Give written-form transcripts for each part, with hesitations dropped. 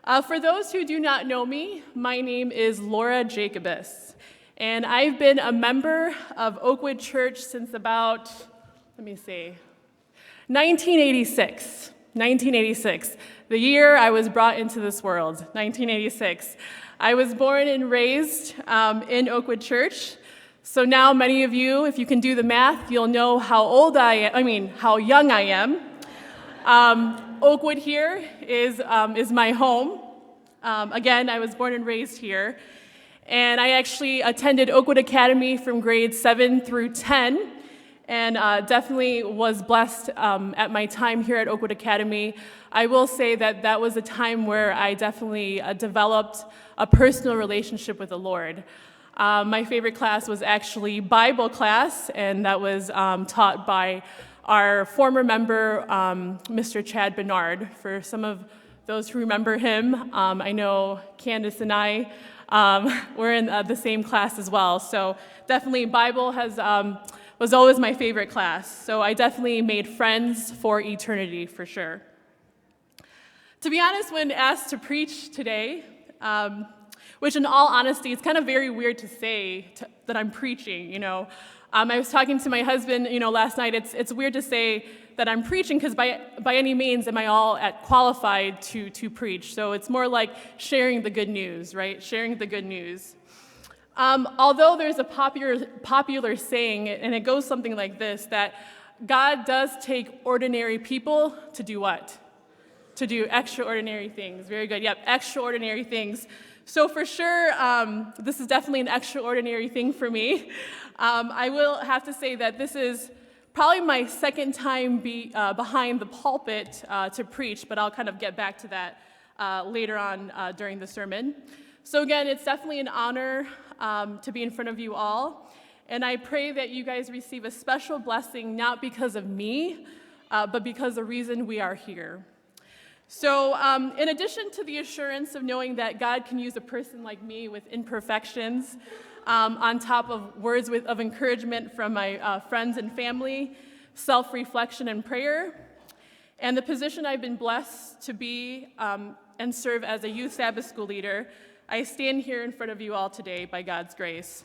For those who do not know me, my name is Laura Jacobus, and I've been a member of Oakwood Church since about, 1986. 1986, the year I was brought into this world, 1986. I was born and raised in Oakwood Church. So now many of you, if you can do the math, you'll know how young I am. Oakwood here is my home. Again, I was born and raised here. And I actually attended Oakwood Academy from grades 7 through 10, and definitely was blessed at my time here at Oakwood Academy. I will say that was a time where I definitely developed a personal relationship with the Lord. My favorite class was actually Bible class, and that was taught by our former member, Mr. Chad Bernard. For some of those who remember him, I know Candace and I were in the same class as well. So definitely Bible was always my favorite class. So I definitely made friends for eternity, for sure. To be honest, when asked to preach today, which in all honesty, it's kind of very weird to say that I'm preaching, you know. I was talking to my husband, last night. It's weird to say that I'm preaching because by any means am I all qualified to preach. So it's more like sharing the good news, right? Sharing the good news. Although there's a popular saying, and it goes something like this, that God does take ordinary people to do what? To do extraordinary things. Very good. Yep, extraordinary things. So for sure, this is definitely an extraordinary thing for me. I will have to say that this is probably my second time behind the pulpit to preach, but I'll kind of get back to that later on during the sermon. So again, it's definitely an honor to be in front of you all, and I pray that you guys receive a special blessing, not because of me, but because the reason we are here. So in addition to the assurance of knowing that God can use a person like me with imperfections, on top of words of encouragement from my friends and family, self-reflection and prayer, and the position I've been blessed to be and serve as a youth Sabbath school leader, I stand here in front of you all today by God's grace.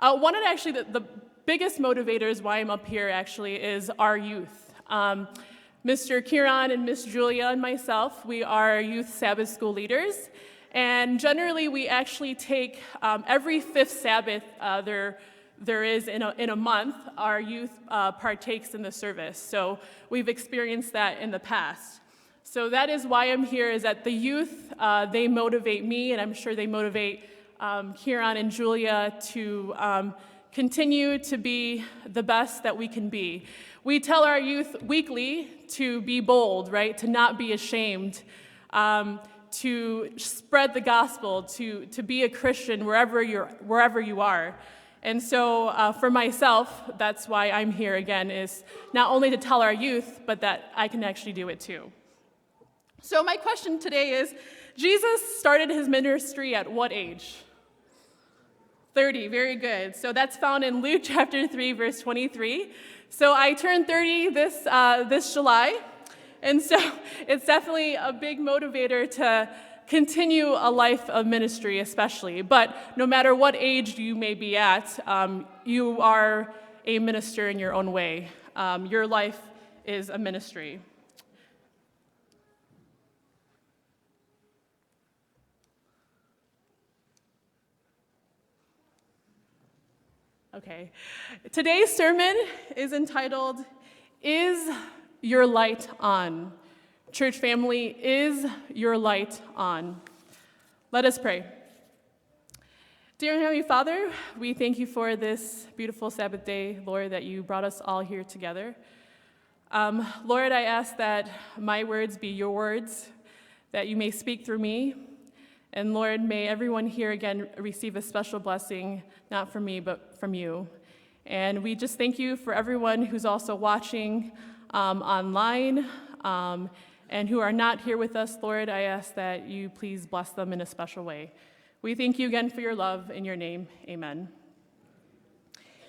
One of the biggest motivators why I'm up here actually is our youth. Mr. Kieran and Miss Julia and myself, we are youth Sabbath school leaders, and generally we actually take every fifth Sabbath there is in a month, our youth partakes in the service. So we've experienced that in the past. So that is why I'm here, is that the youth, they motivate me, and I'm sure they motivate Kieran and Julia to continue to be the best that we can be. We tell our youth weekly to be bold, right? To not be ashamed, to spread the gospel, to be a Christian wherever you are. And so for myself, that's why I'm here again, is not only to tell our youth, but that I can actually do it too. So my question today is, Jesus started his ministry at what age? 30, very good. So that's found in Luke chapter 3, verse 23. So I turned 30 this July, and so it's definitely a big motivator to continue a life of ministry, especially. But no matter what age you may be at, you are a minister in your own way. Your life is a ministry. Okay, today's sermon is entitled, Is Your Light On? Church family, is your light on? Let us pray. Dear Heavenly Father, we thank you for this beautiful Sabbath day, Lord, that you brought us all here together. Lord, I ask that my words be your words, that you may speak through me. And Lord, may everyone here again receive a special blessing, not from me, but from you. And we just thank you for everyone who's also watching online and who are not here with us, Lord. I ask that you please bless them in a special way. We thank you again for your love. In your name, amen.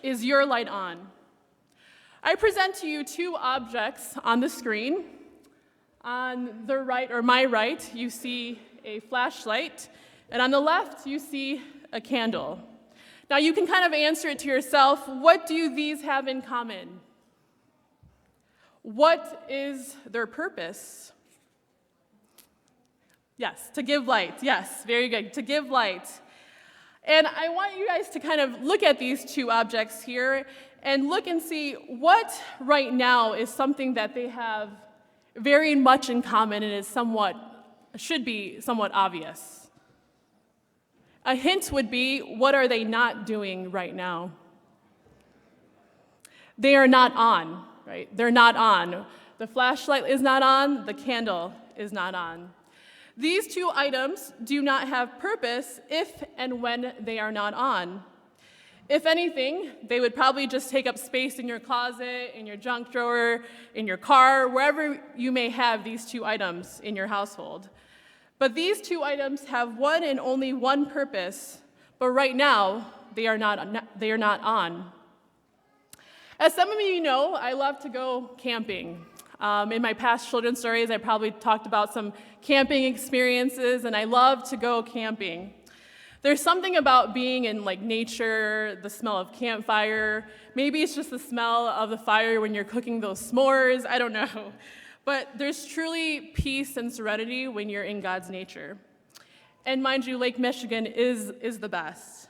Is your light on? I present to you two objects on the screen. On the right, or my right, you see a flashlight, and on the left, you see a candle. Now, you can kind of answer it to yourself. What do these have in common? What is their purpose? Yes, to give light. Yes, very good, to give light. And I want you guys to kind of look at these two objects here and look and see what right now is something that they have very much in common and should be somewhat obvious. A hint would be, what are they not doing right now? They are not on, right? They're not on. The flashlight is not on, the candle is not on. These two items do not have purpose if and when they are not on. If anything, they would probably just take up space in your closet, in your junk drawer, in your car, wherever you may have these two items in your household. But these two items have one and only one purpose, but right now, they are not on. As some of you know, I love to go camping. In my past children's stories, I probably talked about some camping experiences, and I love to go camping. There's something about being in nature, the smell of campfire. Maybe it's just the smell of the fire when you're cooking those s'mores, I don't know. But there's truly peace and serenity when you're in God's nature. And mind you, Lake Michigan is the best.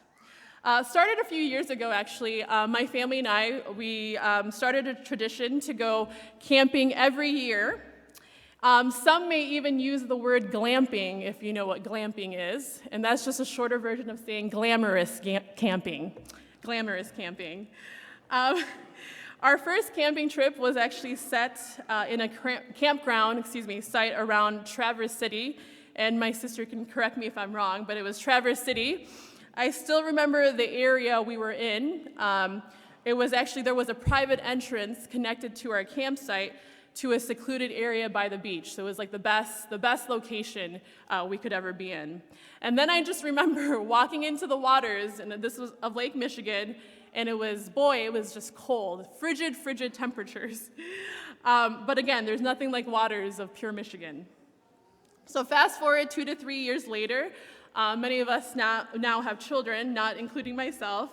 Started a few years ago, actually. My family and we started a tradition to go camping every year. Some may even use the word glamping, if you know what glamping is, and that's just a shorter version of saying glamorous camping. Glamorous camping. Our first camping trip was actually set in a campground site around Traverse City, and my sister can correct me if I'm wrong, but it was Traverse City. I still remember the area we were in. There was a private entrance connected to our campsite to a secluded area by the beach. So it was the best location we could ever be in. And then I just remember walking into the waters, and this was of Lake Michigan, and it was just cold, frigid temperatures. But again, there's nothing like waters of pure Michigan. So fast forward 2 to 3 years later, many of us now have children, not including myself,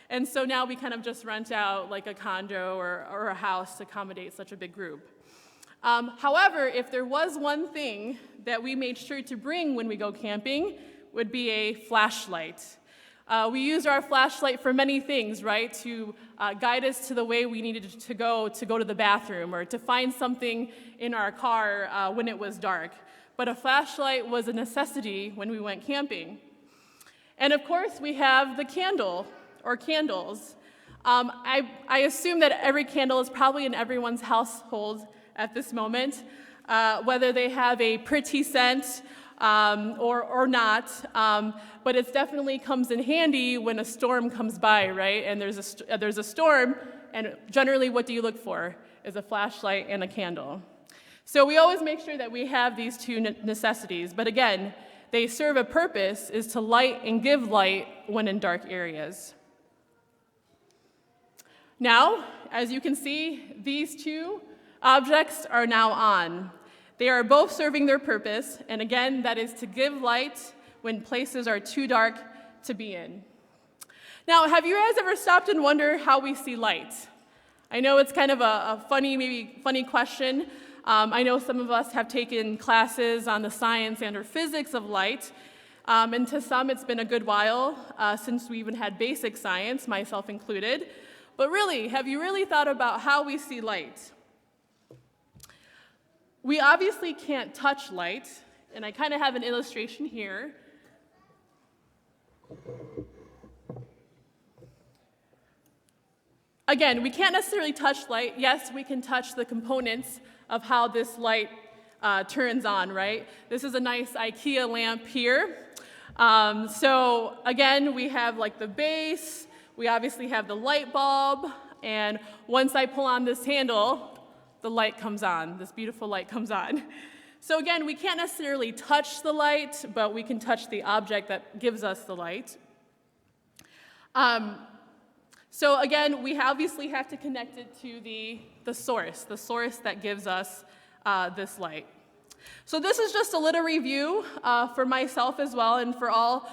and so now we kind of just rent out a condo or a house to accommodate such a big group. However, if there was one thing that we made sure to bring when we go camping, would be a flashlight. We used our flashlight for many things, right? To guide us to the way we needed to go to the bathroom, or to find something in our car when it was dark. But a flashlight was a necessity when we went camping. And of course, we have the candle, or candles. I assume that every candle is probably in everyone's household at this moment, whether they have a pretty scent or not, but it definitely comes in handy when a storm comes by, right? And there's a storm, and generally what do you look for? Is a flashlight and a candle. So we always make sure that we have these two necessities, but again, they serve a purpose, is to light and give light when in dark areas. Now, as you can see, these two objects are now on. They are both serving their purpose, and again, that is to give light when places are too dark to be in. Now, have you guys ever stopped and wondered how we see light? I know it's kind of a funny question. I know some of us have taken classes on the science and or physics of light, and to some it's been a good while since we even had basic science, myself included. But really, have you really thought about how we see light? We obviously can't touch light, and I kind of have an illustration here. Again, we can't necessarily touch light. Yes, we can touch the components of how this light turns on, right? This is a nice IKEA lamp here. So again, we have the base, we obviously have the light bulb, and once I pull on this handle, the light comes on, this beautiful light comes on. So again, we can't necessarily touch the light, but we can touch the object that gives us the light. So again, we obviously have to connect it to the source that gives us this light. So this is just a little review for myself as well and for all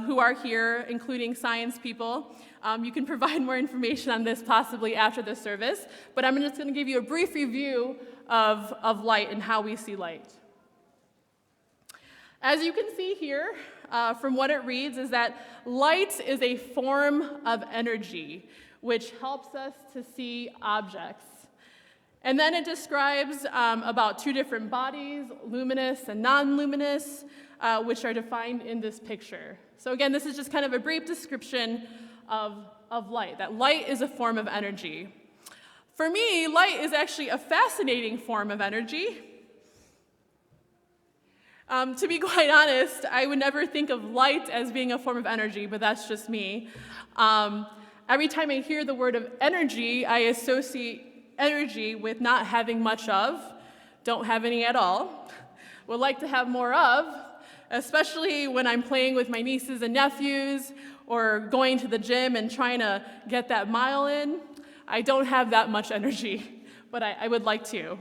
who are here, including science people. You can provide more information on this possibly after the service, but I'm just going to give you a brief review of light and how we see light. As you can see here, from what it reads, is that light is a form of energy, which helps us to see objects. And then it describes about two different bodies, luminous and non-luminous, which are defined in this picture. So again, this is just kind of a brief description of light, that light is a form of energy. For me, light is actually a fascinating form of energy. To be quite honest, I would never think of light as being a form of energy, but that's just me. Every time I hear the word of energy, I associate energy with not having much of, don't have any at all, would like to have more of, especially when I'm playing with my nieces and nephews or going to the gym and trying to get that mile in. I don't have that much energy, but I would like to.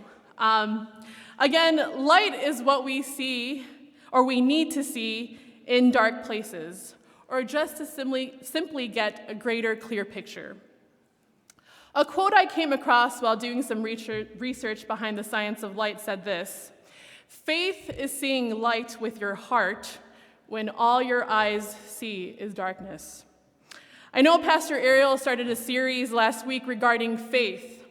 Again, light is what we see or we need to see in dark places or just to simply get a greater, clear picture. A quote I came across while doing some research behind the science of light said this: "Faith is seeing light with your heart when all your eyes see is darkness." I know Pastor Ariel started a series last week regarding faith.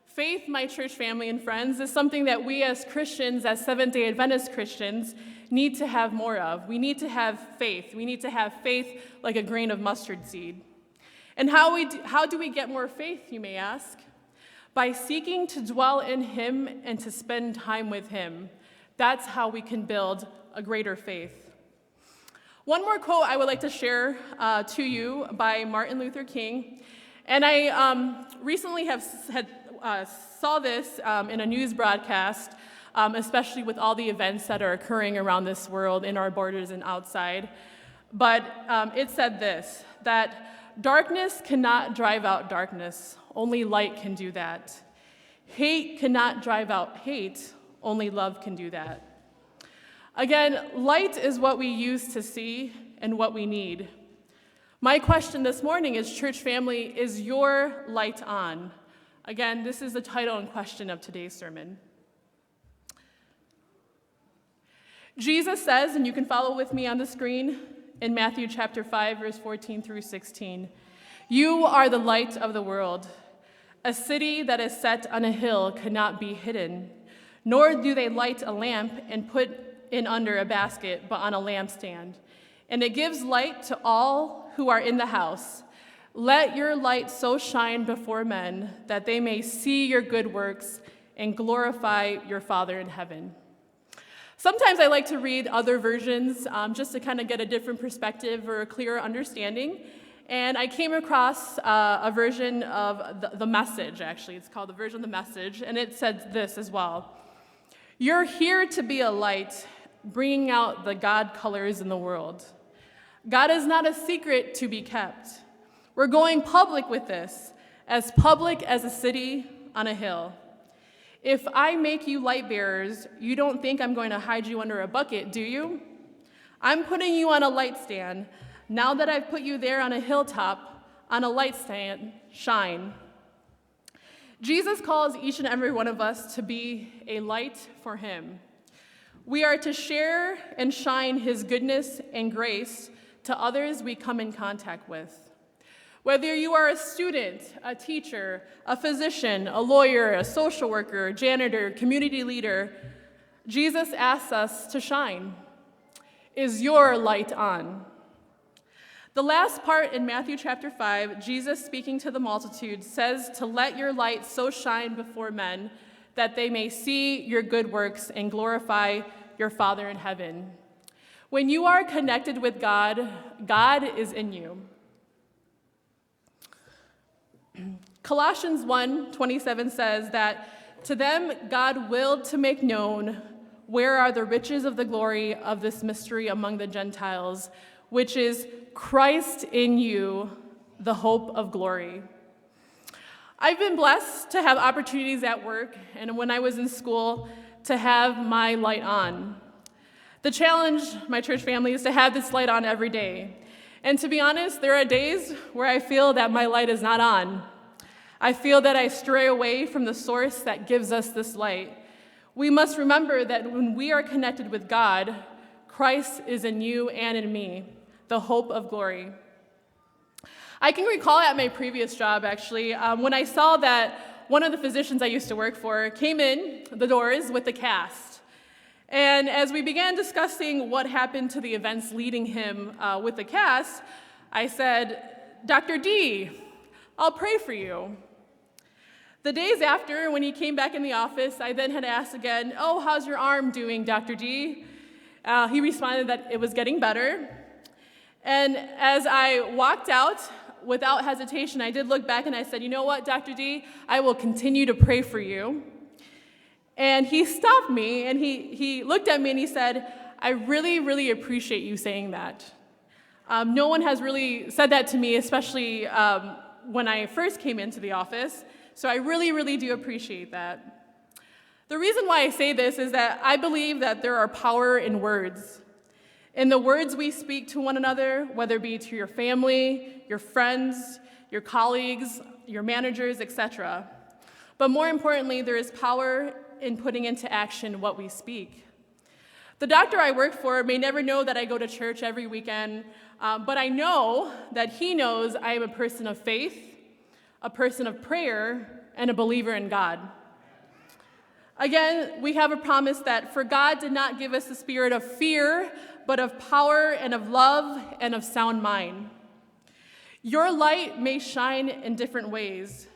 Faith, my church family and friends, is something that we as Christians, as Seventh-day Adventist Christians, need to have more of. We need to have faith. We need to have faith like a grain of mustard seed. And how do we get more faith, you may ask? By seeking to dwell in Him and to spend time with Him. That's how we can build a greater faith. One more quote I would like to share to you by Martin Luther King. And I recently saw this in a news broadcast, especially with all the events that are occurring around this world, in our borders and outside. But it said this, that darkness cannot drive out darkness. Only light can do that. Hate cannot drive out hate. Only love can do that. Again, light is what we use to see and what we need. My question this morning is, church family, is your light on? Again, this is the title and question of today's sermon. Jesus says, and you can follow with me on the screen, in Matthew chapter 5, verse 14 through 16, "You are the light of the world. A city that is set on a hill cannot be hidden, nor do they light a lamp and put it under a basket, but on a lampstand. And it gives light to all who are in the house. Let your light so shine before men that they may see your good works and glorify your Father in heaven." Sometimes I like to read other versions just to kind of get a different perspective or a clearer understanding. And I came across a version of the Message, actually. It's called the version of the Message, and it said this as well: "You're here to be a light, bringing out the God colors in the world. God is not a secret to be kept. We're going public with this, as public as a city on a hill. If I make you light bearers, you don't think I'm going to hide you under a bucket, do you? I'm putting you on a light stand. Now that I've put you there on a hilltop, on a light stand, shine." Jesus calls each and every one of us to be a light for Him. We are to share and shine His goodness and grace to others we come in contact with. Whether you are a student, a teacher, a physician, a lawyer, a social worker, janitor, community leader, Jesus asks us to shine. Is your light on? The last part in Matthew chapter 5, Jesus speaking to the multitude says to let your light so shine before men that they may see your good works and glorify your Father in heaven. When you are connected with God, God is in you. Colossians 1:27 says that to them God willed to make known where are the riches of the glory of this mystery among the Gentiles, which is Christ in you, the hope of glory. I've been blessed to have opportunities at work and when I was in school to have my light on. The challenge, my church family, is to have this light on every day. And to be honest, there are days where I feel that my light is not on. I feel that I stray away from the source that gives us this light. We must remember that when we are connected with God, Christ is in you and in me, the hope of glory. I can recall at my previous job, actually, when I saw that one of the physicians I used to work for came in the doors with the cast. And as we began discussing what happened to the events leading him with the cast, I said, "Dr. D, I'll pray for you." The days after, when he came back in the office, I then had asked again, "Oh, how's your arm doing, Dr. D?" He responded that it was getting better. And as I walked out, without hesitation, I did look back and I said, "You know what, Dr. D, I will continue to pray for you." And he stopped me and he looked at me and he said, "I really, really appreciate you saying that." No one has really said that to me, especially when I first came into the office. So I really, really do appreciate that. The reason why I say this is that I believe that there are power in words. In the words we speak to one another, whether it be to your family, your friends, your colleagues, your managers, etc. But more importantly, there is power in putting into action what we speak. The doctor I work for may never know that I go to church every weekend, but I know that he knows I am a person of faith, a person of prayer, and a believer in God. Again, we have a promise that for God did not give us the spirit of fear, but of power and of love and of sound mind. Your light may shine in different ways,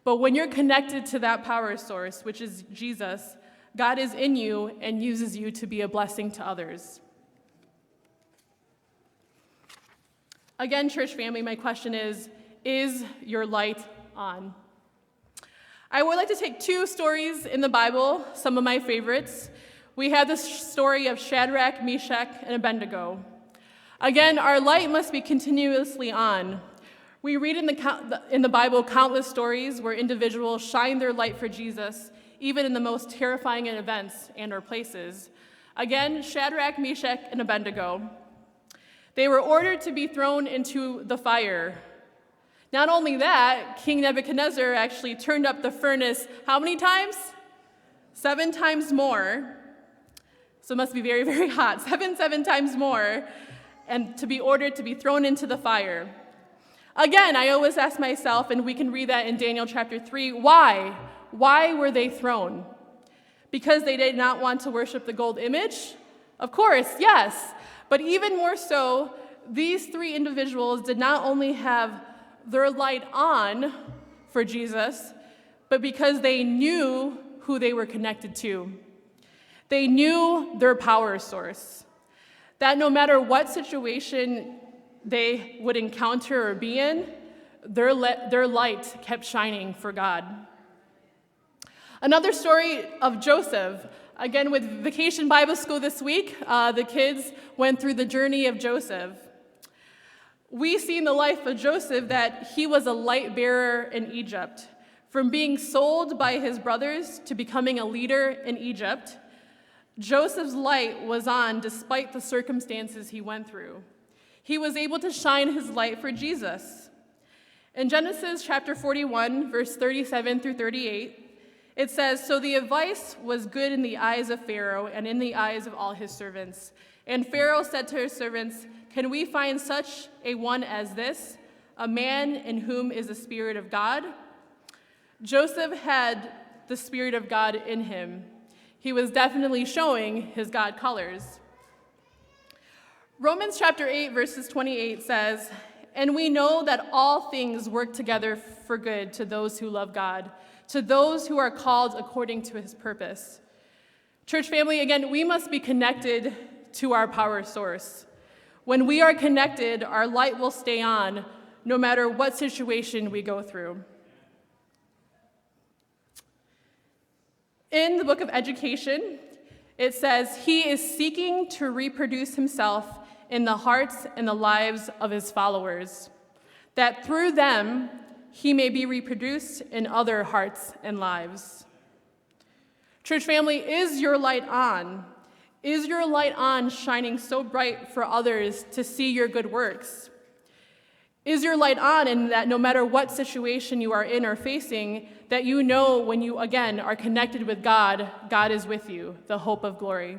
but when you're connected to that power source, which is Jesus, God is in you and uses you to be a blessing to others. Again, church family, my question is your light on? I would like to take two stories in the Bible, some of my favorites. We have the story of Shadrach, Meshach, and Abednego. Again, our light must be continuously on. We read in the Bible countless stories where individuals shine their light for Jesus, even in the most terrifying events and or places. Again, Shadrach, Meshach, and Abednego. They were ordered to be thrown into the fire. Not only that, King Nebuchadnezzar actually turned up the furnace how many times? 7 times more. So it must be very, very hot. Seven times more, and to be ordered to be thrown into the fire. Again, I always ask myself, and we can read that in Daniel chapter 3, why? Why were they thrown? Because they did not want to worship the gold image? Of course, yes. But even more so, these 3 individuals did not only have their light on for Jesus, but because they knew who they were connected to. They knew their power source, that no matter what situation they would encounter or be in, their light kept shining for God. Another story of Joseph. Again, with Vacation Bible School this week, the kids went through the journey of Joseph. We see in the life of Joseph that he was a light bearer in Egypt. From being sold by his brothers to becoming a leader in Egypt, Joseph's light was on despite the circumstances he went through. He was able to shine his light for Jesus. In Genesis chapter 41, verse 37 through 38, it says, "So the advice was good in the eyes of Pharaoh and in the eyes of all his servants. And Pharaoh said to his servants, 'Can we find such a one as this, a man in whom is the Spirit of God?' Joseph had the Spirit of God in him. He was definitely showing his God colors. Romans chapter 8, verses 28 says, "And we know that all things work together for good to those who love God, to those who are called according to his purpose." Church family, again, we must be connected to our power source. When we are connected, our light will stay on no matter what situation we go through. In the book of Education, it says, "He is seeking to reproduce himself in the hearts and the lives of his followers, that through them he may be reproduced in other hearts and lives." Church family, is your light on? Is your light on shining so bright for others to see your good works? Is your light on in that no matter what situation you are in or facing, that you know when you, again, are connected with God, God is with you, the hope of glory?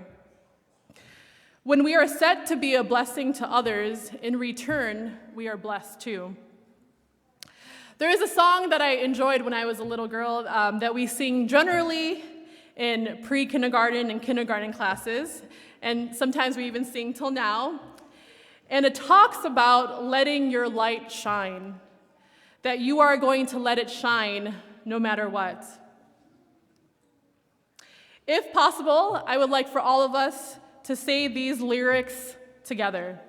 When we are set to be a blessing to others, in return, we are blessed too. There is a song that I enjoyed when I was a little girl that we sing generally in pre-kindergarten and kindergarten classes, and sometimes we even sing till now. And it talks about letting your light shine, that you are going to let it shine no matter what. If possible, I would like for all of us to say these lyrics together.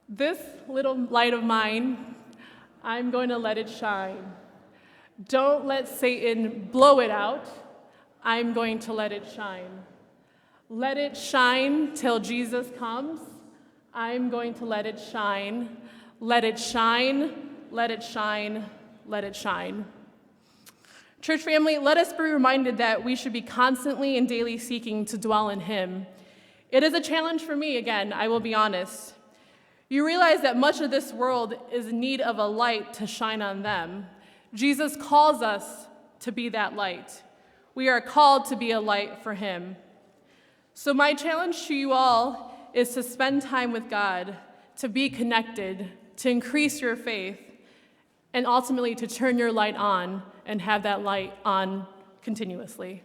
This little light of mine, I'm going to let it shine. Don't let Satan blow it out. I'm going to let it shine. Let it shine till Jesus comes. I'm going to let it shine. Let it shine, let it shine, let it shine. Church family, let us be reminded that we should be constantly and daily seeking to dwell in Him. It is a challenge for me, again, I will be honest. You realize that much of this world is in need of a light to shine on them. Jesus calls us to be that light. We are called to be a light for Him. So my challenge to you all is to spend time with God, to be connected, to increase your faith, and ultimately to turn your light on and have that light on continuously.